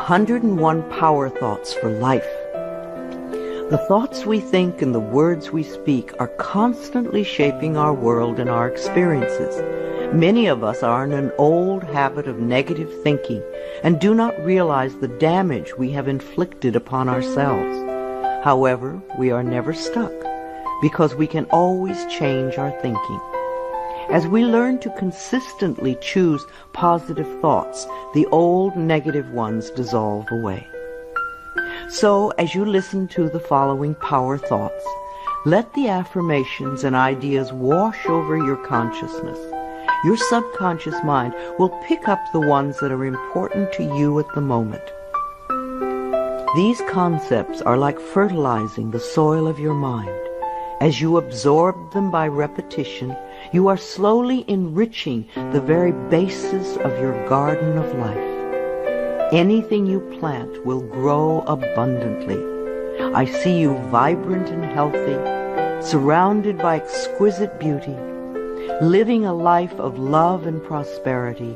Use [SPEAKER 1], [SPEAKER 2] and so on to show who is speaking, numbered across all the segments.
[SPEAKER 1] 101 Power Thoughts for Life. The thoughts we think and the words we speak are constantly shaping our world and our experiences. Many of us are in an old habit of negative thinking and do not realize the damage we have inflicted upon ourselves. However, we are never stuck because we can always change our thinking. As we learn to consistently choose positive thoughts, the old negative ones dissolve away. So, as you listen to the following power thoughts, let the affirmations and ideas wash over your consciousness. Your subconscious mind will pick up the ones that are important to you at the moment. These concepts are like fertilizing the soil of your mind. As you absorb them by repetition, you are slowly enriching the very basis of your garden of life. Anything you plant will grow abundantly. I see you vibrant and healthy, surrounded by exquisite beauty, living a life of love and prosperity,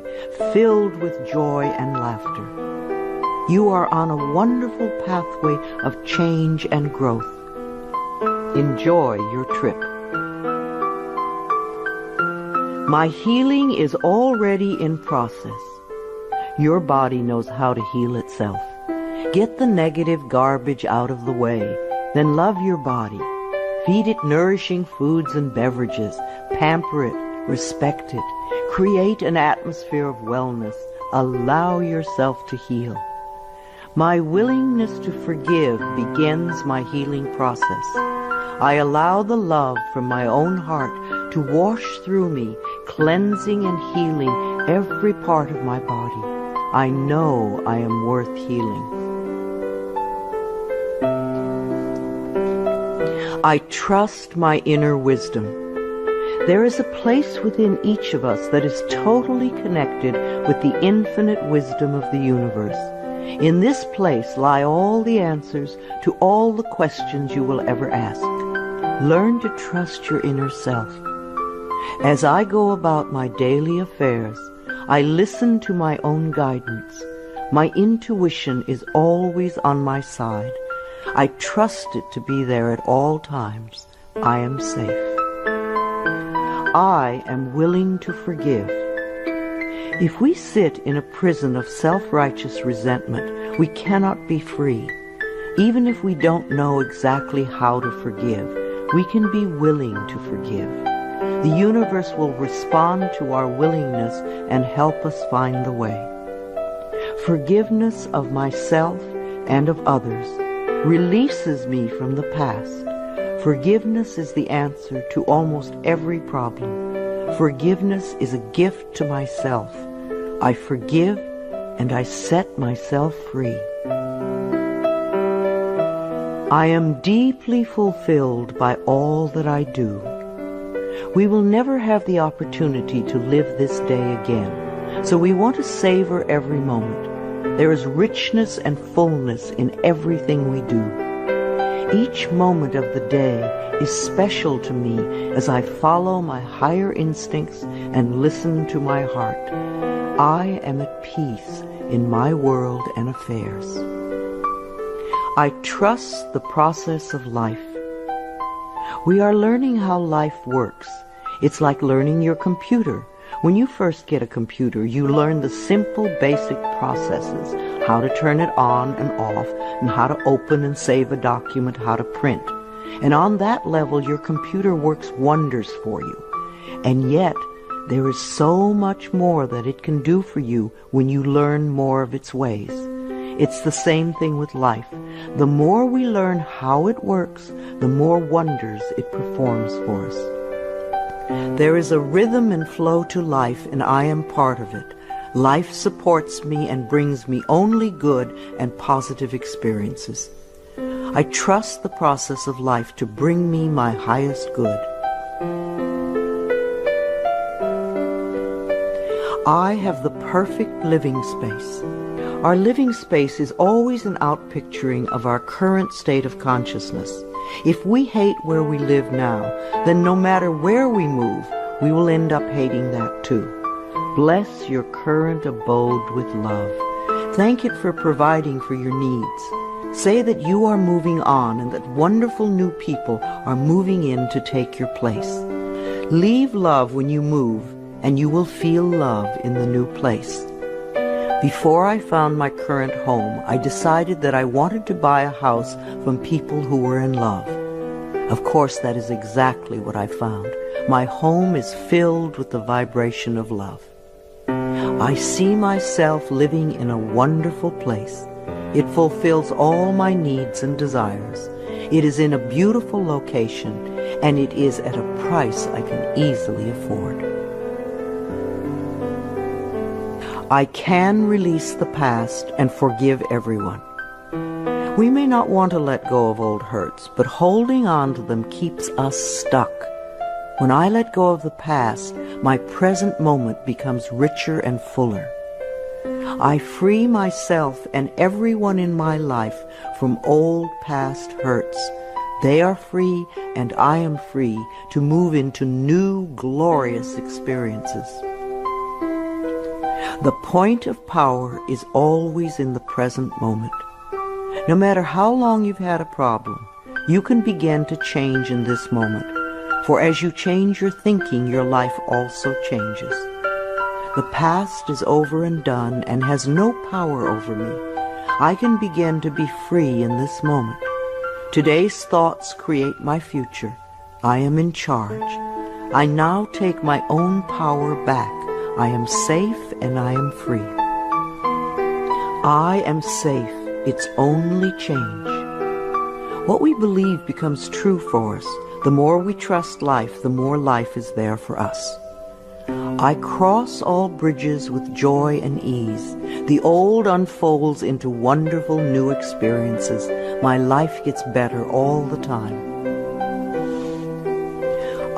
[SPEAKER 1] filled with joy and laughter. You are on a wonderful pathway of change and growth. Enjoy your trip. My healing is already in process. Your body knows how to heal itself. Get the negative garbage out of the way, then love your body. Feed it nourishing foods and beverages. Pamper it, respect it. Create an atmosphere of wellness. Allow yourself to heal. My willingness to forgive begins my healing process. I allow the love from my own heart to wash through me, cleansing and healing every part of my body. I know I am worth healing. I trust my inner wisdom. There is a place within each of us that is totally connected with the infinite wisdom of the universe. In this place lie all the answers to all the questions you will ever ask. Learn to trust your inner self. As I go about my daily affairs, I listen to my own guidance. My intuition is always on my side. I trust it to be there at all times. I am safe. I am willing to forgive. If we sit in a prison of self-righteous resentment, we cannot be free. Even if we don't know exactly how to forgive, we can be willing to forgive. The universe will respond to our willingness and help us find the way. Forgiveness of myself and of others releases me from the past. Forgiveness is the answer to almost every problem. Forgiveness is a gift to myself. I forgive and I set myself free. I am deeply fulfilled by all that I do. We will never have the opportunity to live this day again, so we want to savor every moment. There is richness and fullness in everything we do. Each moment of the day is special to me as I follow my higher instincts and listen to my heart. I am at peace in my world and affairs. I trust the process of life. We are learning how life works. It's like learning your computer. When you first get a computer, you learn the simple, basic processes, how to turn it on and off, and how to open and save a document, how to print. And on that level, your computer works wonders for you. And yet, there is so much more that it can do for you when you learn more of its ways. It's the same thing with life. The more we learn how it works, the more wonders it performs for us. There is a rhythm and flow to life, and I am part of it. Life supports me and brings me only good and positive experiences. I trust the process of life to bring me my highest good. I have the perfect living space. Our living space is always an outpicturing of our current state of consciousness. If we hate where we live now, then no matter where we move, we will end up hating that too. Bless your current abode with love. Thank it for providing for your needs. Say that you are moving on and that wonderful new people are moving in to take your place. Leave love when you move, and you will feel love in the new place. Before I found my current home, I decided that I wanted to buy a house from people who were in love. Of course, that is exactly what I found. My home is filled with the vibration of love. I see myself living in a wonderful place. It fulfills all my needs and desires. It is in a beautiful location, and it is at a price I can easily afford. I can release the past and forgive everyone. We may not want to let go of old hurts, but holding on to them keeps us stuck. When I let go of the past, my present moment becomes richer and fuller. I free myself and everyone in my life from old past hurts. They are free, and I am free to move into new, glorious experiences. The point of power is always in the present moment. No matter how long you've had a problem, you can begin to change in this moment. For as you change your thinking, your life also changes. The past is over and done and has no power over me. I can begin to be free in this moment. Today's thoughts create my future. I am in charge. I now take my own power back. I am safe and I am free. I am safe. It's only change. What we believe becomes true for us. The more we trust life, the more life is there for us. I cross all bridges with joy and ease. The old unfolds into wonderful new experiences. My life gets better all the time.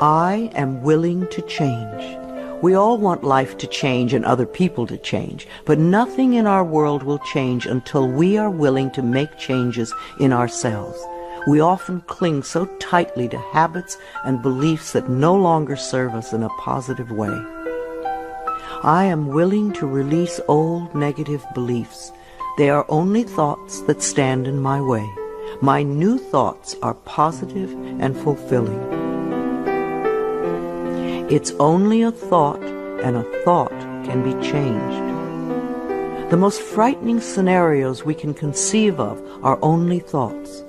[SPEAKER 1] I am willing to change. We all want life to change and other people to change, but nothing in our world will change until we are willing to make changes in ourselves. We often cling so tightly to habits and beliefs that no longer serve us in a positive way. I am willing to release old negative beliefs. They are only thoughts that stand in my way. My new thoughts are positive and fulfilling. It's only a thought, and a thought can be changed. The most frightening scenarios we can conceive of are only thoughts.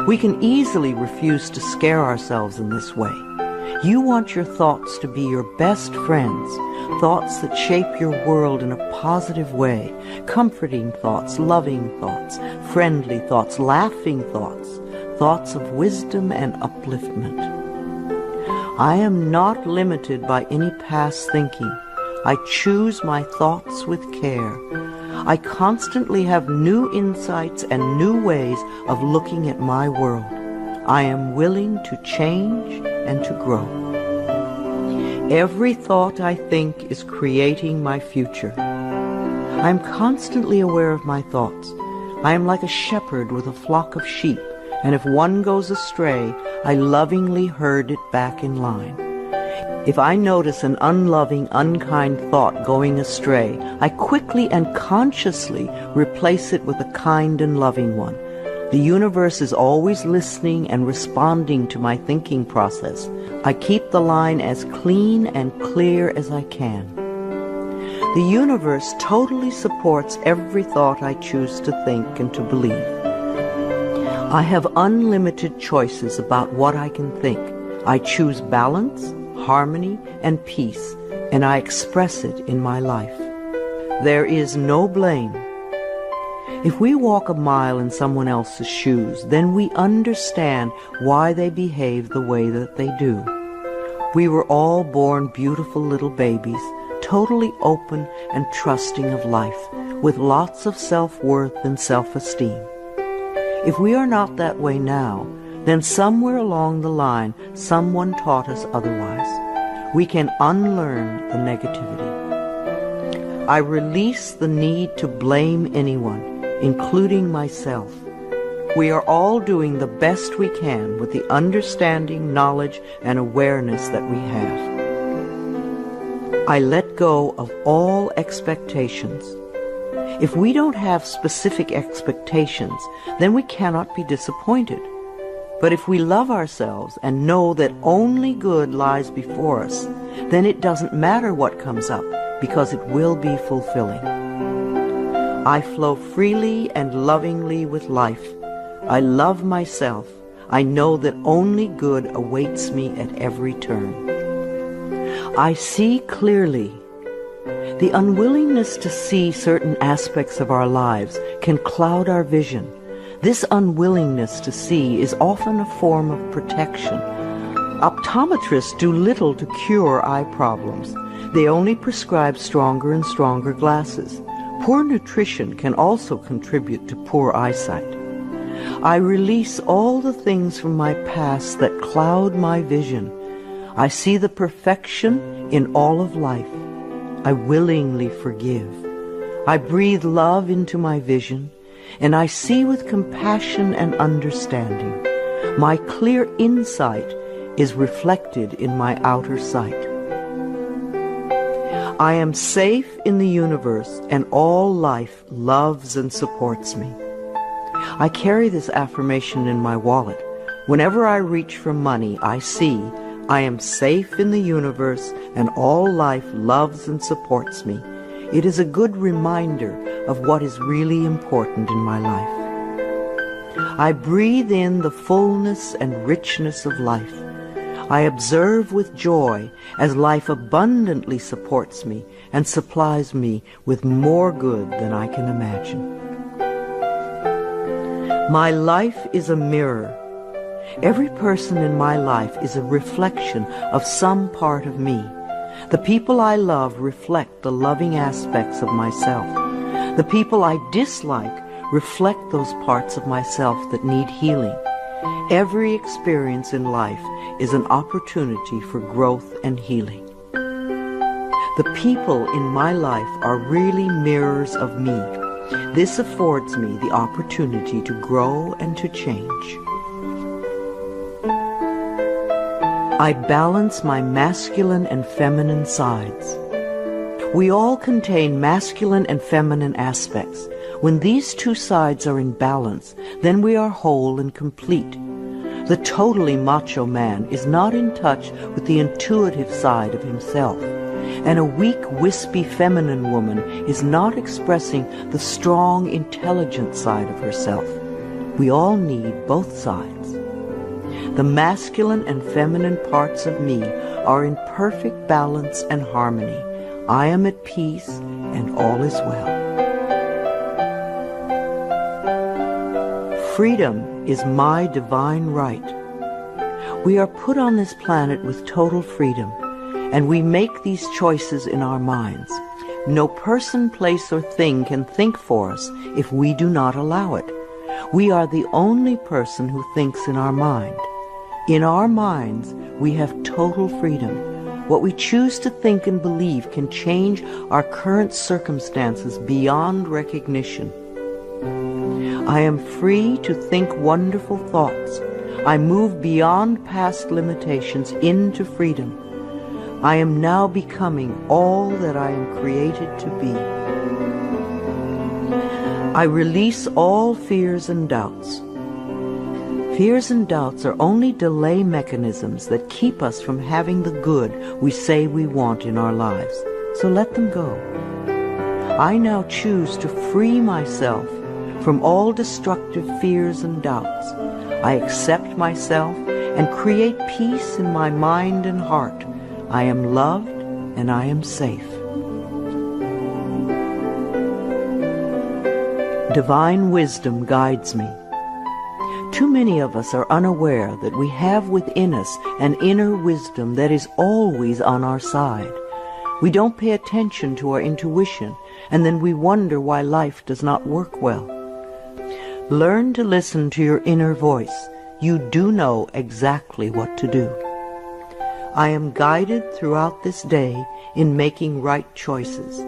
[SPEAKER 1] We can easily refuse to scare ourselves in this way. You want your thoughts to be your best friends, thoughts that shape your world in a positive way, comforting thoughts, loving thoughts, friendly thoughts, laughing thoughts, thoughts of wisdom and upliftment. I am not limited by any past thinking. I choose my thoughts with care. I constantly have new insights and new ways of looking at my world. I am willing to change and to grow. Every thought I think is creating my future. I am constantly aware of my thoughts. I am like a shepherd with a flock of sheep, and if one goes astray, I lovingly herd it back in line. If I notice an unloving, unkind thought going astray, I quickly and consciously replace it with a kind and loving one. The universe is always listening and responding to my thinking process. I keep the line as clean and clear as I can. The universe totally supports every thought I choose to think and to believe. I have unlimited choices about what I can think. I choose balance, harmony, and peace, and I express it in my life. There is no blame. If we walk a mile in someone else's shoes, then we understand why they behave the way that they do. We were all born beautiful little babies, totally open and trusting of life, with lots of self-worth and self-esteem. If we are not that way now, then somewhere along the line, someone taught us otherwise. We can unlearn the negativity. I release the need to blame anyone, including myself. We are all doing the best we can with the understanding, knowledge, and awareness that we have. I let go of all expectations. If we don't have specific expectations, then we cannot be disappointed. But if we love ourselves and know that only good lies before us, then it doesn't matter what comes up, because it will be fulfilling. I flow freely and lovingly with life. I love myself. I know that only good awaits me at every turn. I see clearly. The unwillingness to see certain aspects of our lives can cloud our vision. This unwillingness to see is often a form of protection. Optometrists do little to cure eye problems. They only prescribe stronger and stronger glasses. Poor nutrition can also contribute to poor eyesight. I release all the things from my past that cloud my vision. I see the perfection in all of life. I willingly forgive. I breathe love into my vision, and I see with compassion and understanding. My clear insight is reflected in my outer sight. I am safe in the universe, and all life loves and supports me. I carry this affirmation in my wallet. Whenever I reach for money, I see I am safe in the universe, and all life loves and supports me. It is a good reminder of what is really important in my life. I breathe in the fullness and richness of life. I observe with joy as life abundantly supports me and supplies me with more good than I can imagine. My life is a mirror. Every person in my life is a reflection of some part of me. The people I love reflect the loving aspects of myself. The people I dislike reflect those parts of myself that need healing. Every experience in life is an opportunity for growth and healing. The people in my life are really mirrors of me. This affords me the opportunity to grow and to change. I balance my masculine and feminine sides. We all contain masculine and feminine aspects. When these two sides are in balance, then we are whole and complete. The totally macho man is not in touch with the intuitive side of himself, and a weak, wispy feminine woman is not expressing the strong, intelligent side of herself. We all need both sides. The masculine and feminine parts of me are in perfect balance and harmony. I am at peace, and all is well. Freedom is my divine right. We are put on this planet with total freedom, and we make these choices in our minds. No person, place, or thing can think for us if we do not allow it. We are the only person who thinks in our mind. In our minds, we have total freedom. What we choose to think and believe can change our current circumstances beyond recognition. I am free to think wonderful thoughts. I move beyond past limitations into freedom. I am now becoming all that I am created to be. I release all fears and doubts. Fears and doubts are only delay mechanisms that keep us from having the good we say we want in our lives. So let them go. I now choose to free myself from all destructive fears and doubts. I accept myself and create peace in my mind and heart. I am loved and I am safe. Divine wisdom guides me. Too many of us are unaware that we have within us an inner wisdom that is always on our side. We don't pay attention to our intuition, and then we wonder why life does not work well. Learn to listen to your inner voice. You do know exactly what to do. I am guided throughout this day in making right choices.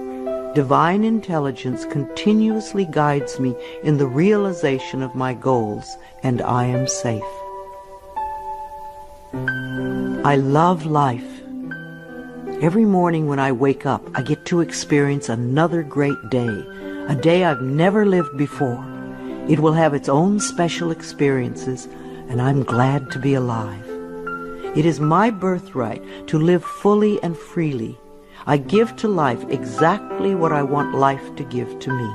[SPEAKER 1] Divine intelligence continuously guides me in the realization of my goals, and I am safe. I love life. Every morning when I wake up, I get to experience another great day. a day I've never lived before. It will have its own special experiences, and I'm glad to be alive. It is my birthright to live fully and freely. I give to life exactly what I want life to give to me.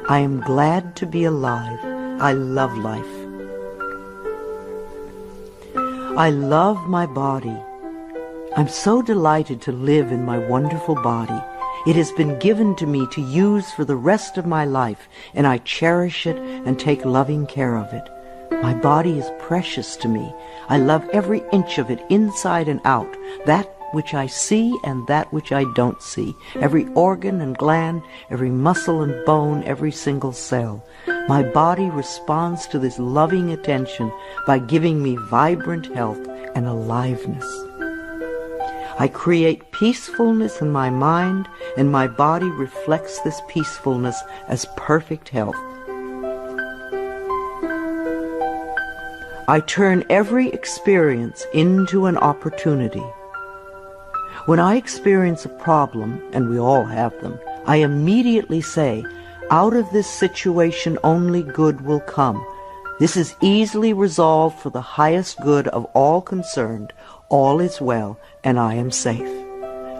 [SPEAKER 1] I am glad to be alive. I love life. I love my body. I'm so delighted to live in my wonderful body. It has been given to me to use for the rest of my life, and I cherish it and take loving care of it. My body is precious to me. I love every inch of it, inside and out, that which I see and that which I don't see, every organ and gland, every muscle and bone, every single cell. My body responds to this loving attention by giving me vibrant health and aliveness. I create peacefulness in my mind, and my body reflects this peacefulness as perfect health. I turn every experience into an opportunity. When I experience a problem, and we all have them, I immediately say, out of this situation only good will come. This is easily resolved for the highest good of all concerned. All is well, and I am safe.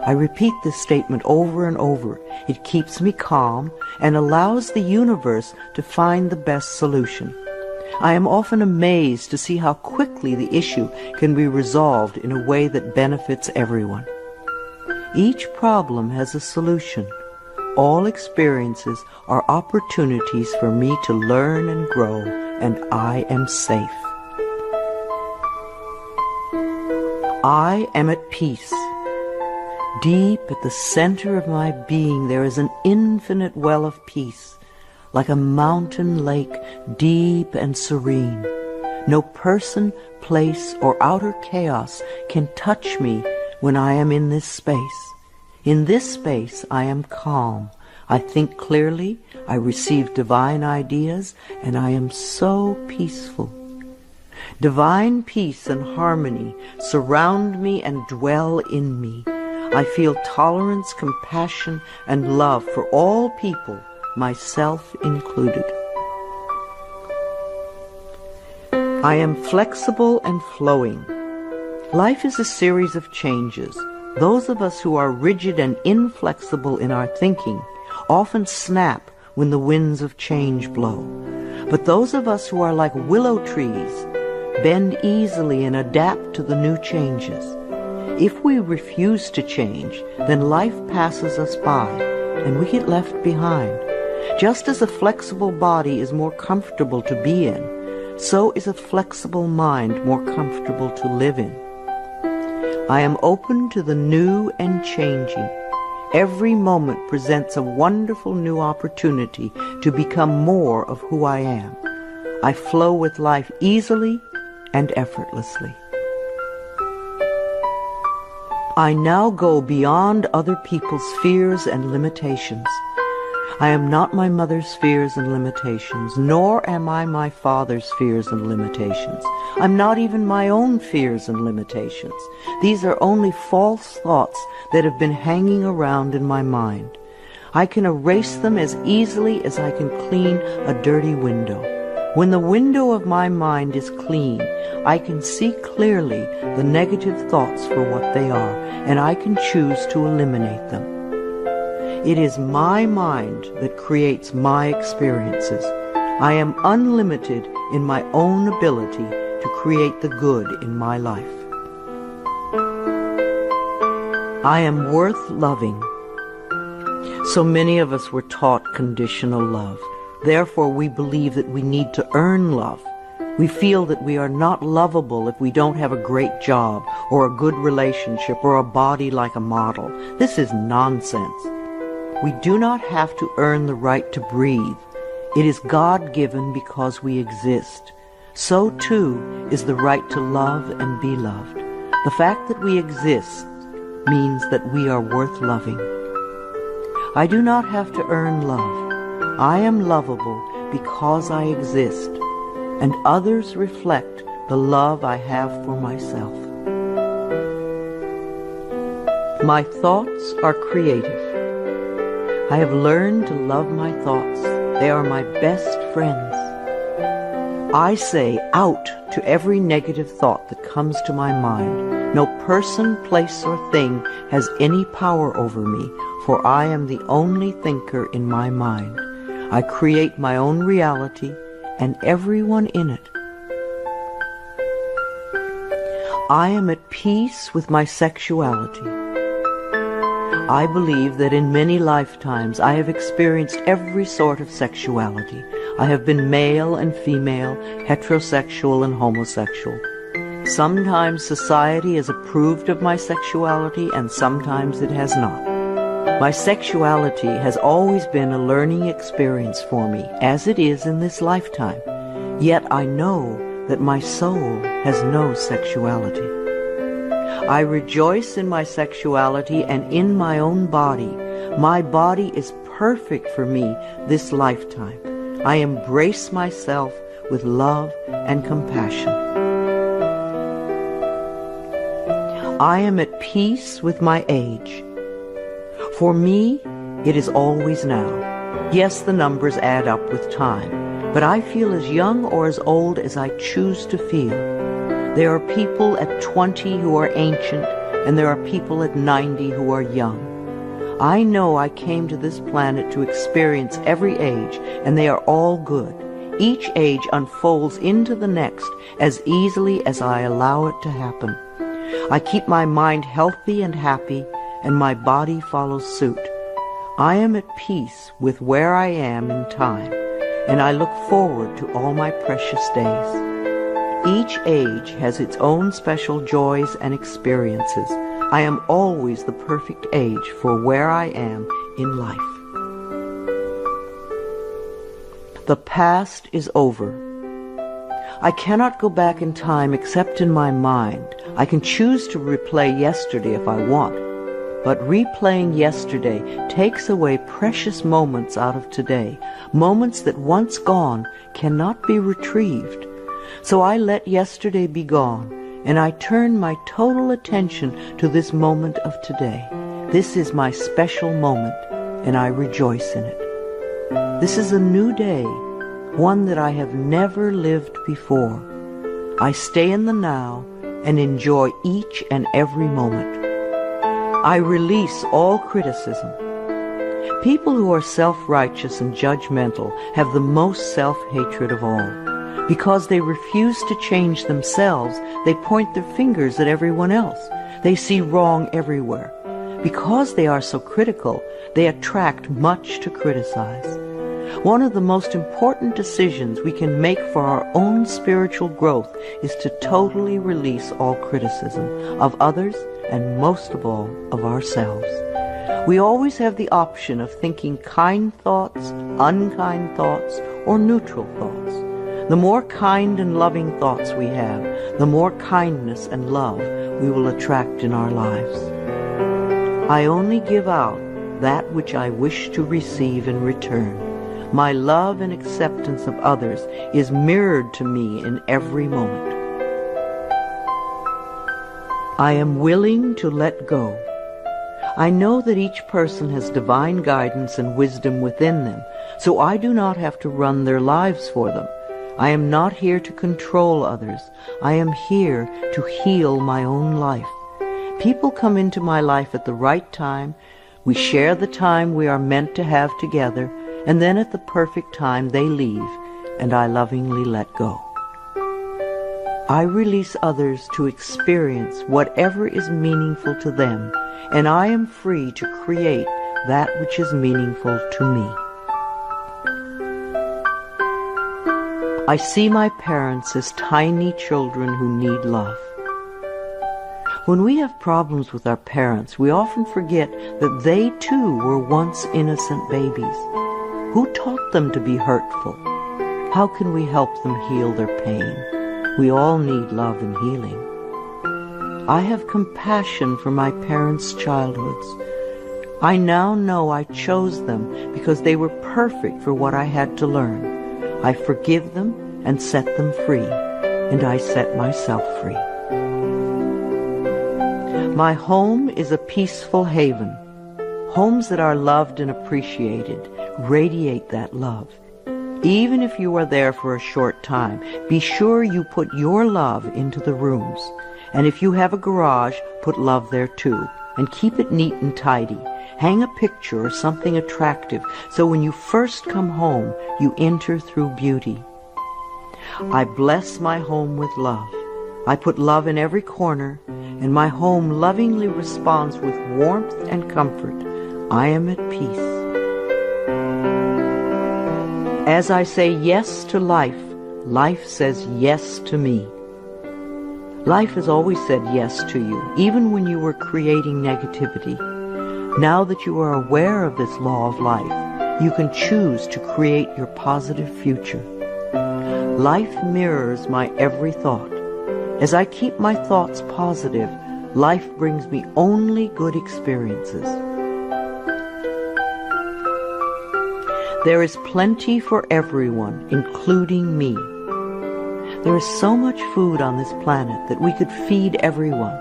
[SPEAKER 1] I repeat this statement over and over. It keeps me calm and allows the universe to find the best solution. I am often amazed to see how quickly the issue can be resolved in a way that benefits everyone. Each problem has a solution. All experiences are opportunities for me to learn and grow, and I am safe. I am at peace. Deep at the center of my being there is an infinite well of peace, like a mountain lake, deep and serene. No person, place, or outer chaos can touch me when I am in this space. In this space I am calm. I think clearly, I receive divine ideas, and I am so peaceful. Divine peace and harmony surround me and dwell in me. I feel tolerance, compassion, and love for all people, myself included. I am flexible and flowing. Life is a series of changes. Those of us who are rigid and inflexible in our thinking often snap when the winds of change blow. But those of us who are like willow trees bend easily and adapt to the new changes. If we refuse to change, then life passes us by and we get left behind. Just as a flexible body is more comfortable to be in, so is a flexible mind more comfortable to live in. I am open to the new and changing. Every moment presents a wonderful new opportunity to become more of who I am. I flow with life easily and effortlessly. I now go beyond other people's fears and limitations. I am not my mother's fears and limitations, nor am I my father's fears and limitations. I'm not even my own fears and limitations. These are only false thoughts that have been hanging around in my mind. I can erase them as easily as I can clean a dirty window. When the window of my mind is clean, I can see clearly the negative thoughts for what they are, and I can choose to eliminate them. It is my mind that creates my experiences. I am unlimited in my own ability to create the good in my life. I am worth loving. So many of us were taught conditional love. Therefore, we believe that we need to earn love. We feel that we are not lovable if we don't have a great job or a good relationship or a body like a model. This is nonsense. We do not have to earn the right to breathe. It is God-given because we exist. So, too, is the right to love and be loved. The fact that we exist means that we are worth loving. I do not have to earn love. I am lovable because I exist, and others reflect the love I have for myself. My thoughts are creative. I have learned to love my thoughts. They are my best friends. I say out to every negative thought that comes to my mind. No person, place, or thing has any power over me, for I am the only thinker in my mind. I create my own reality and everyone in it. I am at peace with my sexuality. I believe that in many lifetimes I have experienced every sort of sexuality. I have been male and female, heterosexual and homosexual. Sometimes society has approved of my sexuality and sometimes it has not. My sexuality has always been a learning experience for me, as it is in this lifetime. Yet I know that my soul has no sexuality. I rejoice in my sexuality and in my own body. My body is perfect for me this lifetime. I embrace myself with love and compassion. I am at peace with my age. For me, it is always now. Yes, the numbers add up with time, but I feel as young or as old as I choose to feel. There are people at 20 who are ancient, and there are people at 90 who are young. I know I came to this planet to experience every age, and they are all good. Each age unfolds into the next as easily as I allow it to happen. I keep my mind healthy and happy, and my body follows suit. I am at peace with where I am in time, and I look forward to all my precious days. Each age has its own special joys and experiences. I am always the perfect age for where I am in life. The past is over. I cannot go back in time except in my mind. I can choose to replay yesterday if I want, but replaying yesterday takes away precious moments out of today, moments that once gone cannot be retrieved. So I let yesterday be gone, and I turn my total attention to this moment of today. This is my special moment, and I rejoice in it. This is a new day, one that I have never lived before. I stay in the now and enjoy each and every moment. I release all criticism. People who are self-righteous and judgmental have the most self-hatred of all. Because they refuse to change themselves, they point their fingers at everyone else. They see wrong everywhere. Because they are so critical, they attract much to criticize. One of the most important decisions we can make for our own spiritual growth is to totally release all criticism of others and most of all of ourselves. We always have the option of thinking kind thoughts, unkind thoughts, or neutral thoughts. The more kind and loving thoughts we have, the more kindness and love we will attract in our lives. I only give out that which I wish to receive in return. My love and acceptance of others is mirrored to me in every moment. I am willing to let go. I know that each person has divine guidance and wisdom within them, so I do not have to run their lives for them. I am not here to control others. I am here to heal my own life. People come into my life at the right time. We share the time we are meant to have together, and then at the perfect time they leave, and I lovingly let go. I release others to experience whatever is meaningful to them, and I am free to create that which is meaningful to me. I see my parents as tiny children who need love. When we have problems with our parents, we often forget that they too were once innocent babies. Who taught them to be hurtful? How can we help them heal their pain? We all need love and healing. I have compassion for my parents' childhoods. I now know I chose them because they were perfect for what I had to learn. I forgive them and set them free, and I set myself free. My home is a peaceful haven. Homes that are loved and appreciated radiate that love. Even if you are there for a short time, be sure you put your love into the rooms. And if you have a garage, put love there too. And keep it neat and tidy. Hang a picture or something attractive so when you first come home, you enter through beauty. I bless my home with love. I put love in every corner, and my home lovingly responds with warmth and comfort. I am at peace. As I say yes to life, life says yes to me. Life has always said yes to you, even when you were creating negativity. Now that you are aware of this law of life, you can choose to create your positive future. Life mirrors my every thought. As I keep my thoughts positive, life brings me only good experiences. There is plenty for everyone, including me. There is so much food on this planet that we could feed everyone.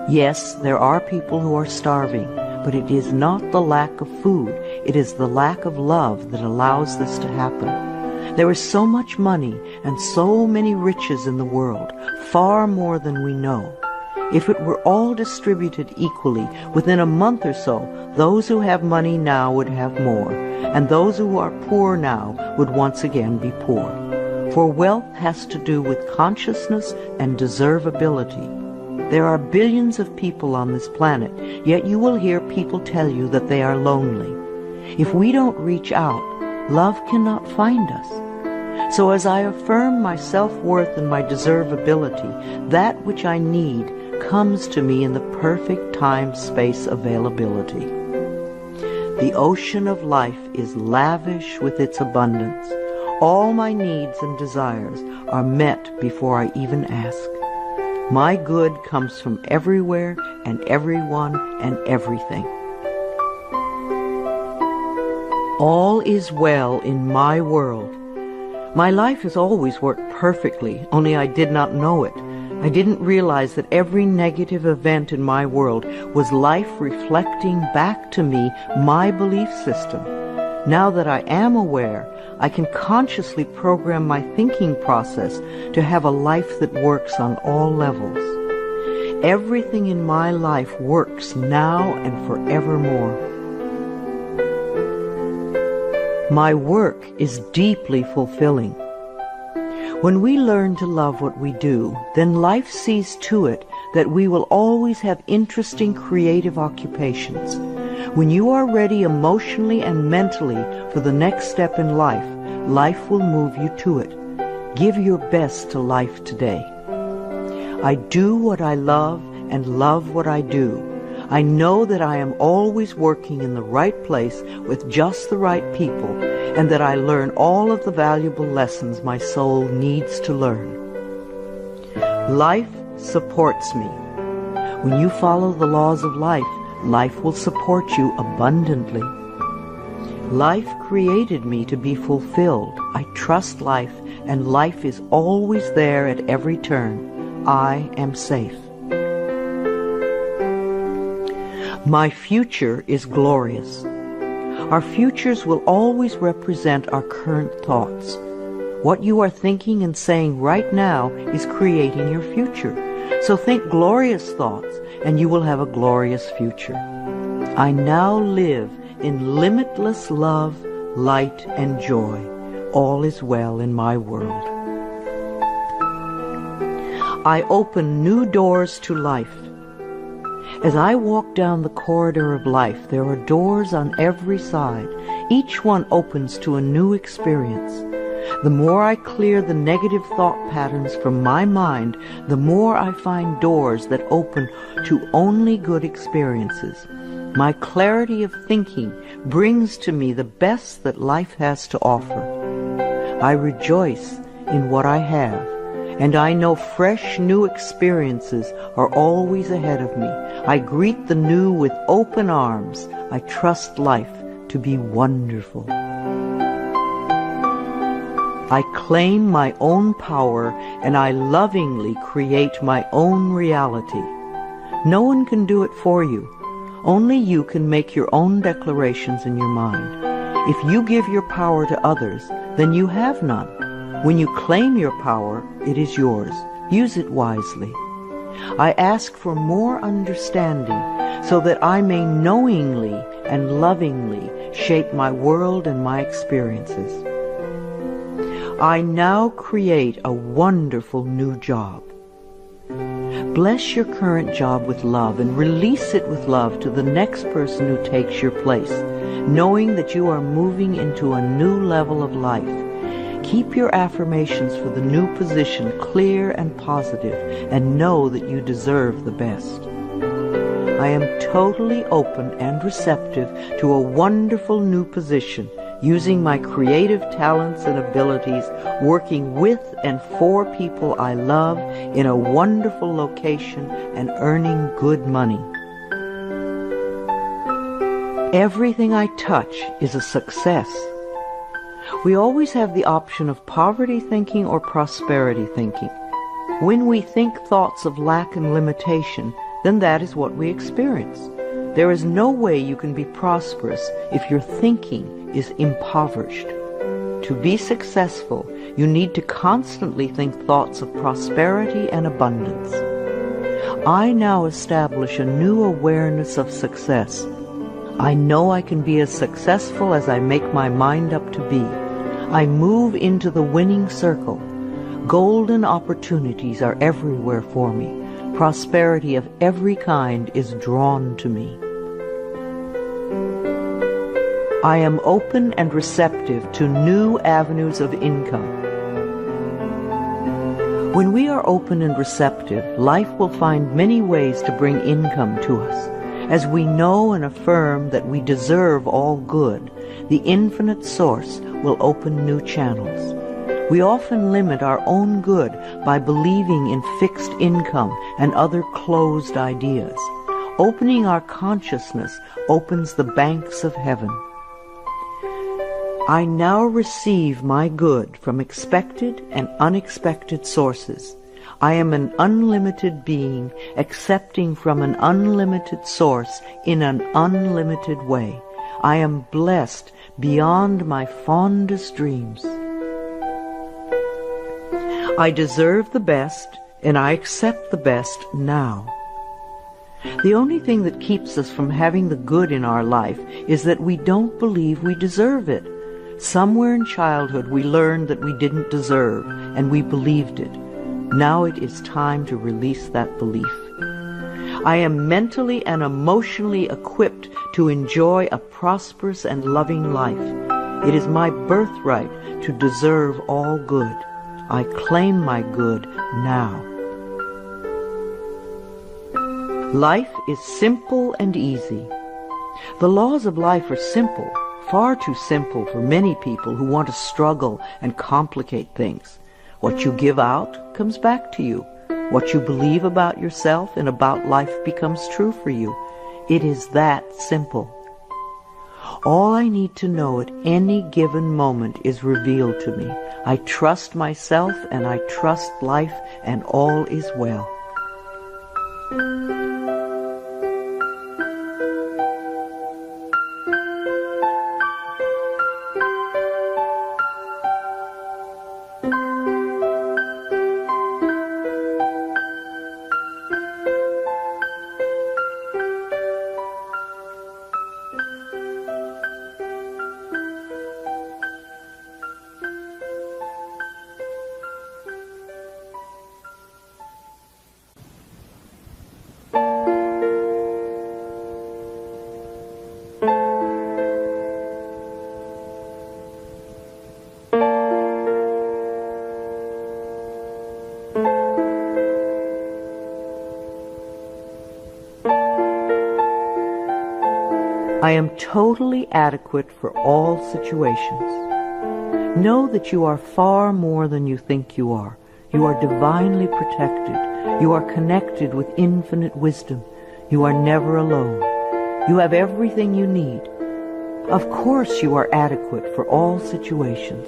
[SPEAKER 1] Yes, there are people who are starving, but it is not the lack of food, it is the lack of love that allows this to happen. There is so much money and so many riches in the world, far more than we know. If it were all distributed equally, within a month or so, those who have money now would have more, and those who are poor now would once again be poor. For wealth has to do with consciousness and deservability. There are billions of people on this planet, yet you will hear people tell you that they are lonely. If we don't reach out, love cannot find us. So as I affirm my self-worth and my deservability, that which I need comes to me in the perfect time-space availability. The ocean of life is lavish with its abundance. All my needs and desires are met before I even ask. My good comes from everywhere and everyone and everything. All is well in my world. My life has always worked perfectly, only I did not know it. I didn't realize that every negative event in my world was life reflecting back to me my belief system. Now that I am aware, I can consciously program my thinking process to have a life that works on all levels. Everything in my life works now and forevermore. My work is deeply fulfilling. When we learn to love what we do, then life sees to it that we will always have interesting creative occupations. When you are ready emotionally and mentally for the next step in life, life will move you to it. Give your best to life today. I do what I love and love what I do. I know that I am always working in the right place with just the right people, and that I learn all of the valuable lessons my soul needs to learn. Life supports me. When you follow the laws of life, life will support you abundantly. Life created me to be fulfilled. I trust life, and life is always there at every turn. I am safe. My future is glorious. Our futures will always represent our current thoughts. What you are thinking and saying right now is creating your future. So think glorious thoughts, and you will have a glorious future. I now live in limitless love, light, and joy. All is well in my world. I open new doors to life. As I walk down the corridor of life, there are doors on every side. Each one opens to a new experience. The more I clear the negative thought patterns from my mind, the more I find doors that open to only good experiences. My clarity of thinking brings to me the best that life has to offer. I rejoice in what I have, and I know fresh new experiences are always ahead of me. I greet the new with open arms. I trust life to be wonderful. I claim my own power, and I lovingly create my own reality. No one can do it for you. Only you can make your own declarations in your mind. If you give your power to others, then you have none. When you claim your power, it is yours. Use it wisely. I ask for more understanding so that I may knowingly and lovingly shape my world and my experiences. I now create a wonderful new job. Bless your current job with love and release it with love to the next person who takes your place, knowing that you are moving into a new level of life. Keep your affirmations for the new position clear and positive, and know that you deserve the best. I am totally open and receptive to a wonderful new position, using my creative talents and abilities, working with and for people I love in a wonderful location and earning good money. Everything I touch is a success. We always have the option of poverty thinking or prosperity thinking. When we think thoughts of lack and limitation, then that is what we experience. There is no way you can be prosperous if your thinking is impoverished. To be successful, you need to constantly think thoughts of prosperity and abundance. I now establish a new awareness of success. I know I can be as successful as I make my mind up to be. I move into the winning circle. Golden opportunities are everywhere for me. Prosperity of every kind is drawn to me. I am open and receptive to new avenues of income. When we are open and receptive, life will find many ways to bring income to us. As we know and affirm that we deserve all good, the infinite source will open new channels. We often limit our own good by believing in fixed income and other closed ideas. Opening our consciousness opens the banks of heaven. I now receive my good from expected and unexpected sources. I am an unlimited being, accepting from an unlimited source in an unlimited way. I am blessed beyond my fondest dreams. I deserve the best, and I accept the best now. The only thing that keeps us from having the good in our life is that we don't believe we deserve it. Somewhere in childhood we learned that we didn't deserve, and we believed it. Now it is time to release that belief. I am mentally and emotionally equipped to enjoy a prosperous and loving life. It is my birthright to deserve all good. I claim my good now. Life is simple and easy. The laws of life are simple, far too simple for many people who want to struggle and complicate things. What you give out comes back to you. What you believe about yourself and about life becomes true for you. It is that simple. All I need to know at any given moment is revealed to me. I trust myself and I trust life, and all is well. I am totally adequate for all situations. Know that you are far more than you think you are. You are divinely protected. You are connected with infinite wisdom. You are never alone. You have everything you need. Of course you are adequate for all situations.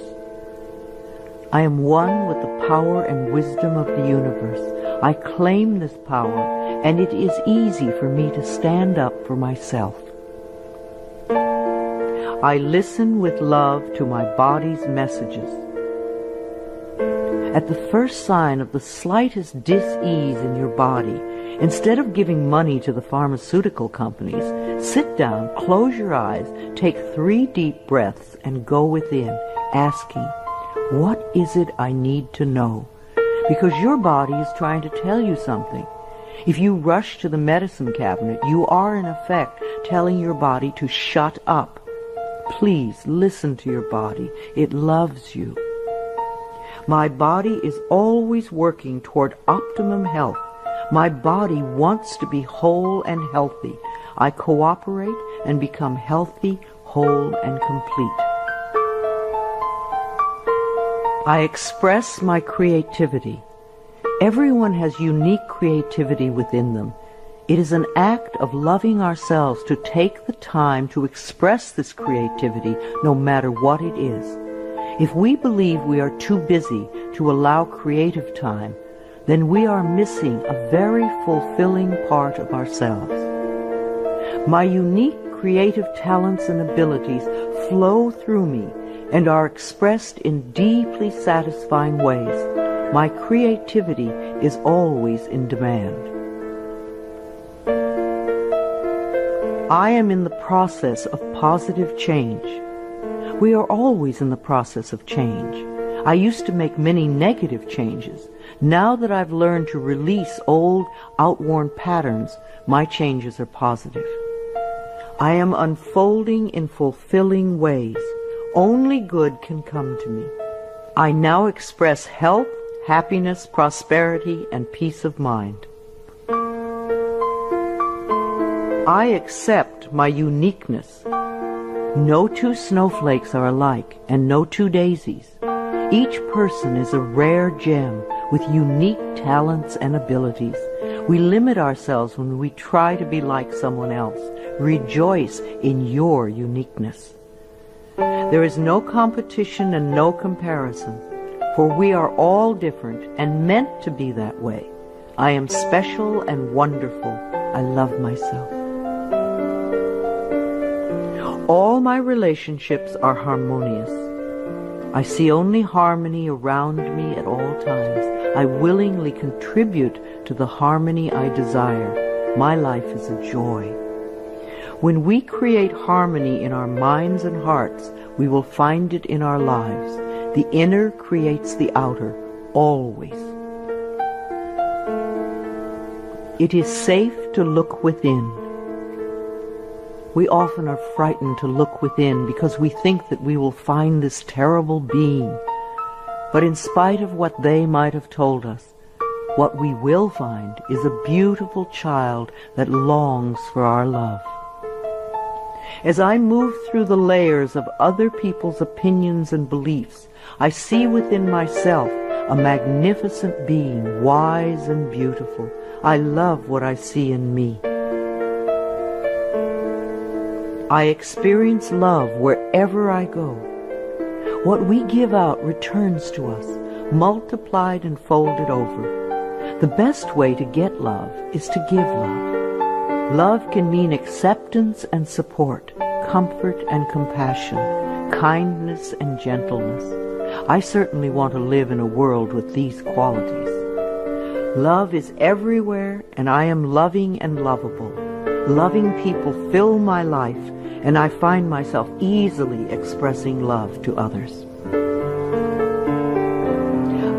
[SPEAKER 1] I am one with the power and wisdom of the universe. I claim this power, and it is easy for me to stand up for myself. I listen with love to my body's messages. At the first sign of the slightest dis-ease in your body, instead of giving money to the pharmaceutical companies, sit down, close your eyes, take 3 deep breaths, and go within, asking, what is it I need to know? Because your body is trying to tell you something. If you rush to the medicine cabinet, you are in effect telling your body to shut up. Please listen to your body. It loves you. My body is always working toward optimum health. My body wants to be whole and healthy. I cooperate and become healthy, whole, and complete. I express my creativity. Everyone has unique creativity within them. It is an act of loving ourselves to take the time to express this creativity, no matter what it is. If we believe we are too busy to allow creative time, then we are missing a very fulfilling part of ourselves. My unique creative talents and abilities flow through me and are expressed in deeply satisfying ways. My creativity is always in demand. I am in the process of positive change. We are always in the process of change. I used to make many negative changes. Now that I've learned to release old, outworn patterns, my changes are positive. I am unfolding in fulfilling ways. Only good can come to me. I now express health, happiness, prosperity, and peace of mind. I accept my uniqueness. No 2 snowflakes are alike, and no 2 daisies. Each person is a rare gem with unique talents and abilities. We limit ourselves when we try to be like someone else. Rejoice in your uniqueness. There is no competition and no comparison, for we are all different and meant to be that way. I am special and wonderful. I love myself. All my relationships are harmonious. I see only harmony around me at all times. I willingly contribute to the harmony I desire. My life is a joy. When we create harmony in our minds and hearts, we will find it in our lives. The inner creates the outer, always. It is safe to look within. We often are frightened to look within because we think that we will find this terrible being. But in spite of what they might have told us, what we will find is a beautiful child that longs for our love. As I move through the layers of other people's opinions and beliefs, I see within myself a magnificent being, wise and beautiful. I love what I see in me. I experience love wherever I go. What we give out returns to us, multiplied and folded over. The best way to get love is to give love. Love can mean acceptance and support, comfort and compassion, kindness and gentleness. I certainly want to live in a world with these qualities. Love is everywhere, and I am loving and lovable. Loving people fill my life, and I find myself easily expressing love to others.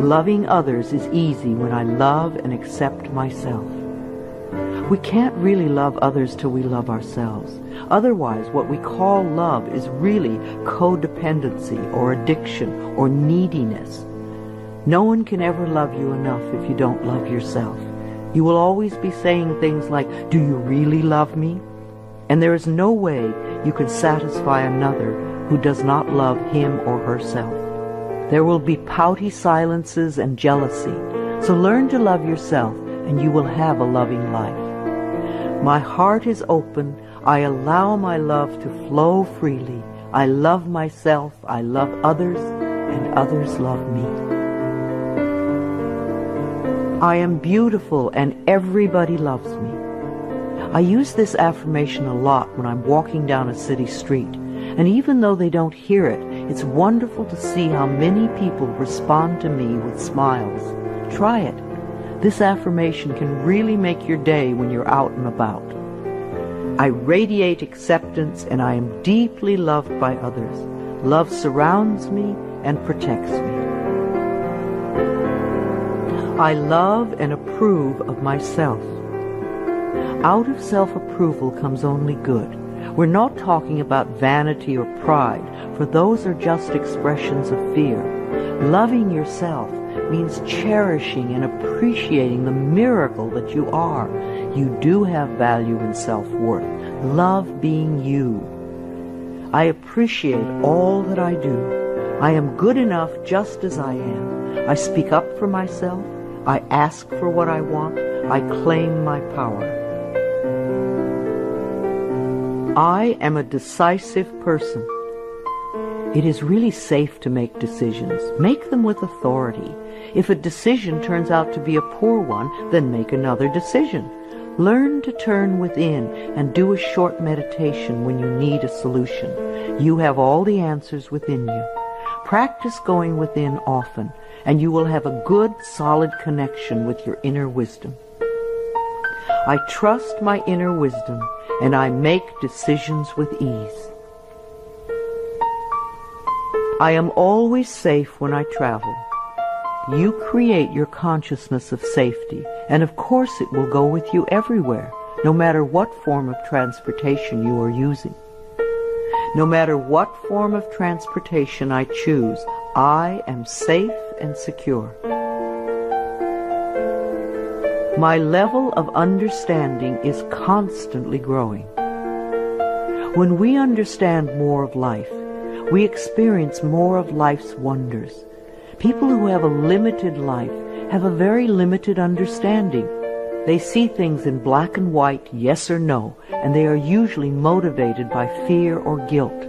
[SPEAKER 1] Loving others is easy when I love and accept myself. We can't really love others till we love ourselves. Otherwise, what we call love is really codependency or addiction or neediness. No one can ever love you enough if you don't love yourself. You will always be saying things like, "Do you really love me?" And there is no way you can satisfy another who does not love him or herself. There will be pouty silences and jealousy. So learn to love yourself, and you will have a loving life. My heart is open. I allow my love to flow freely. I love myself. I love others. and others love me. I am beautiful and everybody loves me. I use this affirmation a lot when I'm walking down a city street, and even though they don't hear it, it's wonderful to see how many people respond to me with smiles. Try it. This affirmation can really make your day when you're out and about. I radiate acceptance and I am deeply loved by others. Love surrounds me and protects me. I love and approve of myself. Out of self-approval comes only good. We're not talking about vanity or pride, for those are just expressions of fear. Loving yourself means cherishing and appreciating the miracle that you are. You do have value and self-worth. Love being you. I appreciate all that I do. I am good enough just as I am. I speak up for myself. I ask for what I want. I claim my power. I am a decisive person. It is really safe to make decisions. Make them with authority. If a decision turns out to be a poor one, then make another decision. Learn to turn within and do a short meditation when you need a solution. You have all the answers within you. Practice going within often, and you will have a good, solid connection with your inner wisdom. I trust my inner wisdom, and I make decisions with ease. I am always safe when I travel. You create your consciousness of safety, and of course it will go with you everywhere, no matter what form of transportation you are using. No matter what form of transportation I choose, I am safe and secure. My level of understanding is constantly growing. When we understand more of life, we experience more of life's wonders. People who have a limited life have a very limited understanding. They see things in black and white, yes or no, and they are usually motivated by fear or guilt.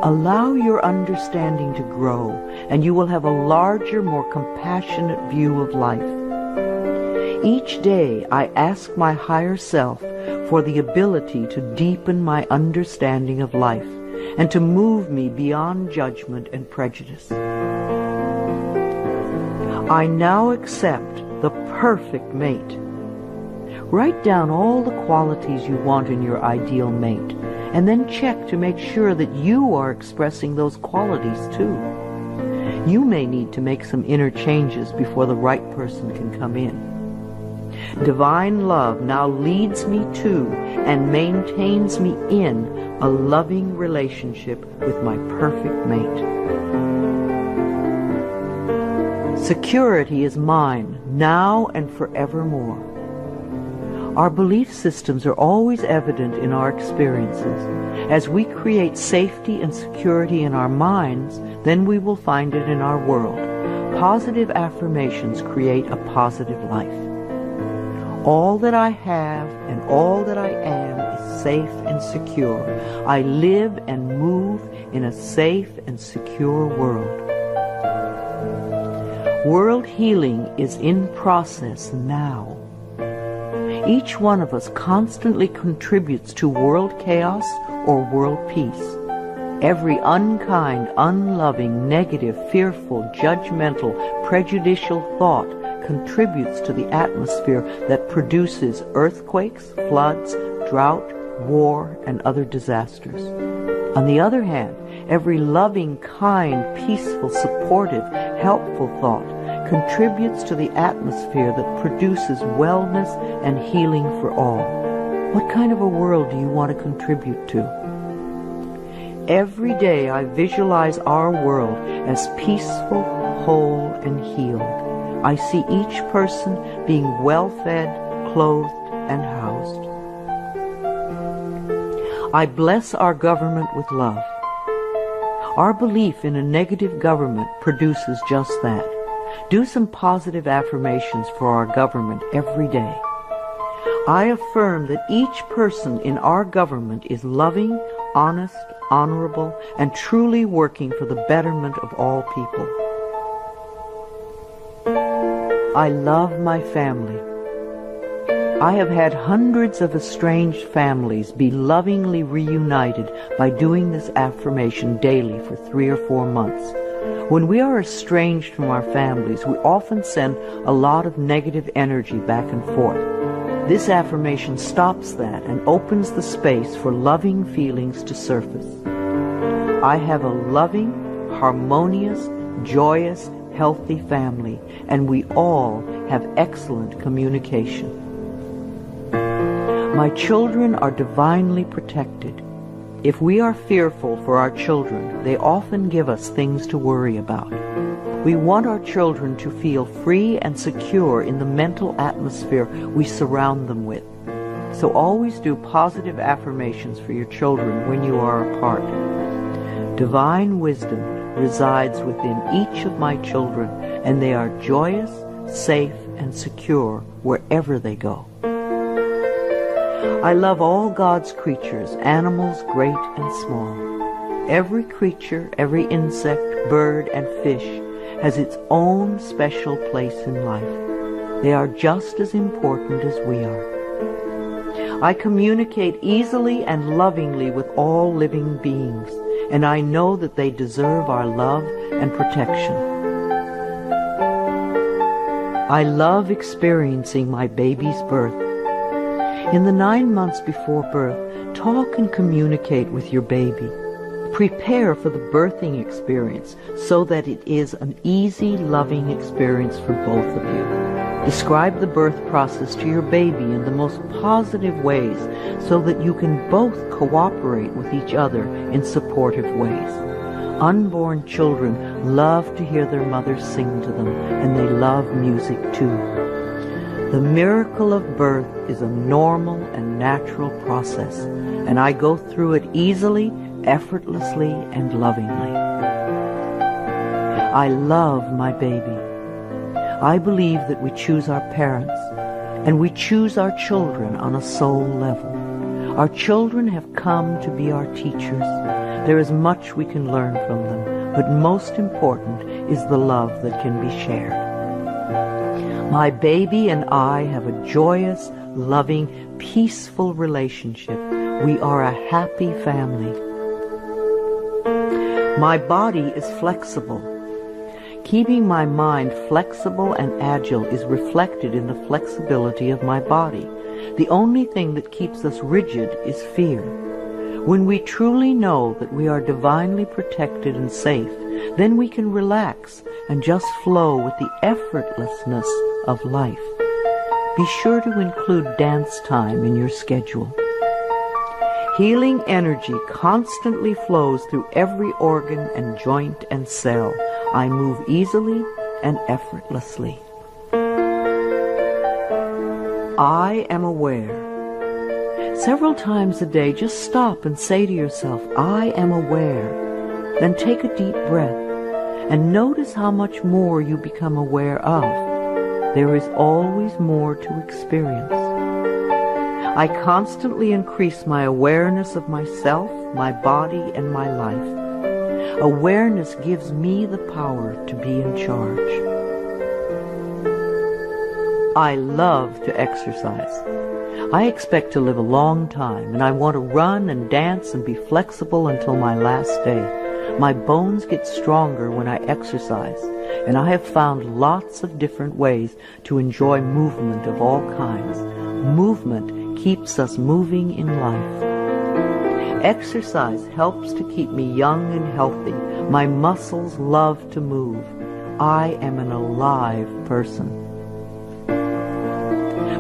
[SPEAKER 1] Allow your understanding to grow, and you will have a larger, more compassionate view of life. Each day I ask my higher self for the ability to deepen my understanding of life and to move me beyond judgment and prejudice. I now accept the perfect mate. Write down all the qualities you want in your ideal mate, and then check to make sure that you are expressing those qualities too. You may need to make some inner changes before the right person can come in. Divine love now leads me to and maintains me in a loving relationship with my perfect mate. Security is mine, now and forevermore. Our belief systems are always evident in our experiences. As we create safety and security in our minds, then we will find it in our world. Positive affirmations create a positive life. All that I have and all that I am is safe and secure. I live and move in a safe and secure world. World healing is in process now. Each one of us constantly contributes to world chaos or world peace. Every unkind, unloving, negative, fearful, judgmental, prejudicial thought contributes to the atmosphere that produces earthquakes, floods, drought, war, and other disasters. On the other hand, every loving, kind, peaceful, supportive, helpful thought contributes to the atmosphere that produces wellness and healing for all. What kind of a world do you want to contribute to? Every day I visualize our world as peaceful, whole, and healed. I see each person being well-fed, clothed, and housed. I bless our government with love. Our belief in a negative government produces just that. Do some positive affirmations for our government every day. I affirm that each person in our government is loving, honest, honorable, and truly working for the betterment of all people. I love my family. I have had hundreds of estranged families be lovingly reunited by doing this affirmation daily for 3 or 4 months. When we are estranged from our families, we often send a lot of negative energy back and forth. This affirmation stops that and opens the space for loving feelings to surface. I have a loving, harmonious, joyous, healthy family, and we all have excellent communication. My children are divinely protected. If we are fearful for our children, they often give us things to worry about. We want our children to feel free and secure in the mental atmosphere we surround them with. So always do positive affirmations for your children when you are apart. Divine wisdom resides within each of my children, and they are joyous, safe, and secure wherever they go. I love all God's creatures, animals great and small. Every creature, every insect, bird, and fish has its own special place in life. They are just as important as we are. I communicate easily and lovingly with all living beings, and I know that they deserve our love and protection. I love experiencing my baby's birth. In the 9 months before birth, talk and communicate with your baby. Prepare for the birthing experience so that it is an easy, loving experience for both of you. Describe the birth process to your baby in the most positive ways so that you can both cooperate with each other in supportive ways. Unborn children love to hear their mothers sing to them, and they love music too. The miracle of birth is a normal and natural process, and I go through it easily, effortlessly, and lovingly. I love my baby. I believe that we choose our parents, and we choose our children on a soul level. Our children have come to be our teachers. There is much we can learn from them, but most important is the love that can be shared. My baby and I have a joyous, loving, peaceful relationship. We are a happy family. My body is flexible. Keeping my mind flexible and agile is reflected in the flexibility of my body. The only thing that keeps us rigid is fear. When we truly know that we are divinely protected and safe, then we can relax and just flow with the effortlessness of life. Be sure to include dance time in your schedule. Healing energy constantly flows through every organ and joint and cell. I move easily and effortlessly. I am aware. Several times a day, just stop and say to yourself, I am aware. Then take a deep breath and notice how much more you become aware of. There is always more to experience. I constantly increase my awareness of myself, my body, and my life. Awareness gives me the power to be in charge. I love to exercise. I expect to live a long time, and I want to run and dance and be flexible until my last day. My bones get stronger when I exercise, and I have found lots of different ways to enjoy movement of all kinds. Movement keeps us moving in life. Exercise helps to keep me young and healthy. My muscles love to move. I am an alive person.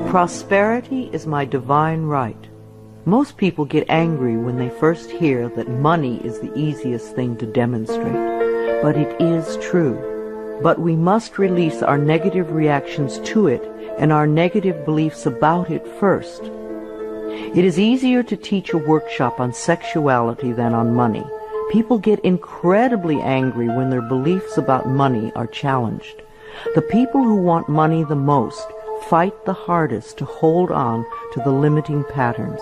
[SPEAKER 1] Prosperity is my divine right. Most people get angry when they first hear that money is the easiest thing to demonstrate. But it is true. But we must release our negative reactions to it and our negative beliefs about it first. It is easier to teach a workshop on sexuality than on money. People get incredibly angry when their beliefs about money are challenged. The people who want money the most fight the hardest to hold on to the limiting patterns?